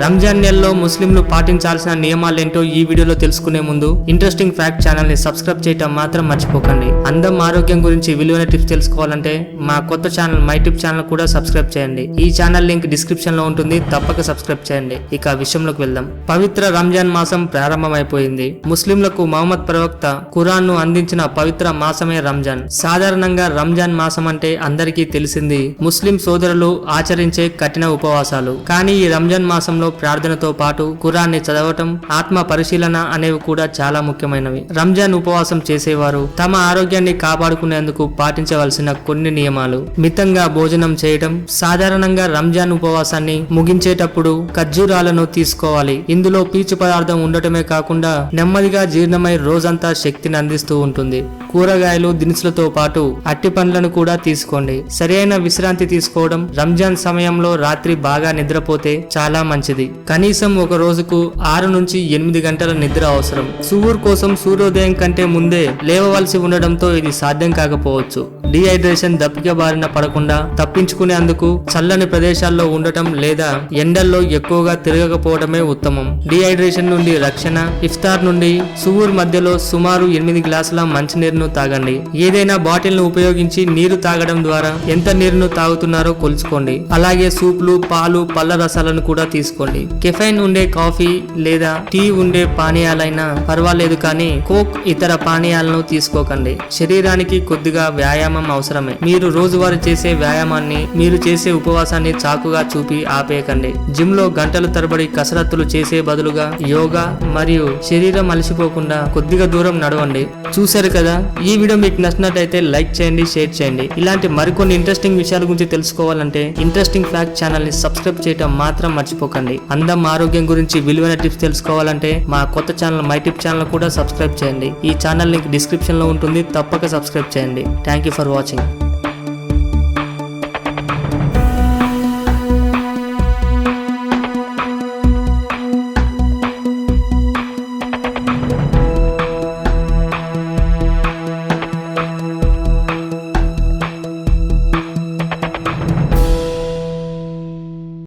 రంజాన్ నెలలో ముస్లింలు పాటించాల్సిన నియమాలేంటో ఈ వీడియోలో తెలుసుకునే ముందు ఇంట్రెస్టింగ్ ఫ్యాక్ట్ ఛానల్ ని సబ్స్క్రైబ్ చేయటం మాత్రం మర్చిపోకండి. అందం ఆరోగ్యం గురించి విలువైన టిప్స్ తెలుసుకోవాలంటే మా కొత్త ఛానల్ మై టిప్ ఛానల్ కూడా సబ్స్క్రైబ్ చేయండి. ఈ ఛానల్ లింక్ డిస్క్రిప్షన్ లో ఉంటుంది, తప్పక సబ్స్క్రైబ్ చేయండి. ఇక విషయంలోకి వెళ్దాం. పవిత్ర రంజాన్ మాసం ప్రారంభమైపోయింది. ముస్లింలకు మహమ్మద్ ప్రవక్త ఖురాన్ ను అందించిన పవిత్ర మాసమే రంజాన్. సాధారణంగా రంజాన్ మాసం అంటే అందరికీ తెలిసింది ముస్లిం సోదరులు ఆచరించే కఠిన ఉపవాసాలు. కానీ ఈ రంజాన్ మాసంలో ప్రార్థనతో పాటు ఖురాన్ ని చదవటం, ఆత్మ పరిశీలన అనేవి కూడా చాలా ముఖ్యమైనవి. రంజాన్ ఉపవాసం చేసేవారు తమ ఆరోగ్యాన్ని కాపాడుకునేందుకు పాటించవలసిన కొన్ని నియమాలు. మితంగా భోజనం చేయడం. సాధారణంగా రంజాన్ ఉపవాసాన్ని ముగించేటప్పుడు ఖర్జూరాలను తీసుకోవాలి. ఇందులో పీచు పదార్థం ఉండటమే కాకుండా నెమ్మదిగా జీర్ణమై రోజంతా శక్తిని అందిస్తూ ఉంటుంది. కూరగాయలు, దినుసులతో పాటు అట్టి పండ్లను కూడా తీసుకోండి. సరైన విశ్రాంతి తీసుకోవడం. రంజాన్ సమయంలో రాత్రి బాగా నిద్రపోతే చాలా మంచిది. కనీసం ఒక రోజుకు 6 నుంచి 8 గంటల నిద్ర అవసరం. సుహూర్ కోసం సూర్యోదయం కంటే ముందే లేవవలసి ఉండడంతో ఇది సాధ్యం కాకపోవచ్చు. డిహైడ్రేషన్, దప్పిక బారిన పడకుండా తప్పించుకునేందుకు చల్లని ప్రదేశాల్లో ఉండటం లేదా ఎండల్లో ఎక్కువగా తిరగకపోవడమే ఉత్తమం. డిహైడ్రేషన్ నుండి రక్షణ. ఇఫ్తార్ నుండి సుహూర్ మధ్యలో సుమారు 8 గ్లాసుల మంచినీరును తాగండి. ఏదైనా బాటిల్ ను ఉపయోగించి నీరు తాగడం ద్వారా ఎంత నీరును తాగుతున్నారో కొలుచుకోండి. అలాగే సూప్లు, పాలు, పళ్ళ రసాలను కూడా తీసుకోండి. కెఫైన్ ఉండే కాఫీ లేదా టీ ఉండే పానీయాలైనా పర్వాలేదు, కానీ కోక్ ఇతర పానీయాలను తీసుకోకండి. శరీరానికి కొద్దిగా వ్యాయామం అవసరమే. మీరు రోజువారీ చేసే వ్యాయామాన్ని, మీరు చేసే ఉపవాసాన్ని చాకుగా చూపి ఆపేయకండి. జిమ్ లో గంటల తరబడి కసరత్తులు చేసే బదులుగా యోగా మరియు శరీరం అలసిపోకుండా కొద్దిగా దూరం నడవండి. చూశారు కదా, ఈ వీడియో మీకు నచ్చినట్లయితే లైక్ చేయండి, షేర్ చేయండి. ఇలాంటి మరికొన్ని ఇంట్రెస్టింగ్ విషయాల గురించి తెలుసుకోవాలంటే ఇంట్రెస్టింగ్ ఫ్యాక్ట్ ఛానల్ ని సబ్స్క్రైబ్ చేయడం మాత్రం మర్చిపోకండి. అందం ఆరోగ్యం గురించి విలువైన టిప్స్ తెలుసుకోవాలంటే మా కొత్త ఛానల్ మై టిప్ ఛానల్ కూడా సబ్స్క్రైబ్ చేయండి. ఈ ఛానల్ లింక్ డిస్క్రిప్షన్ లో ఉంటుంది, తప్పక సబ్స్క్రైబ్ చేయండి. Thank you for watching.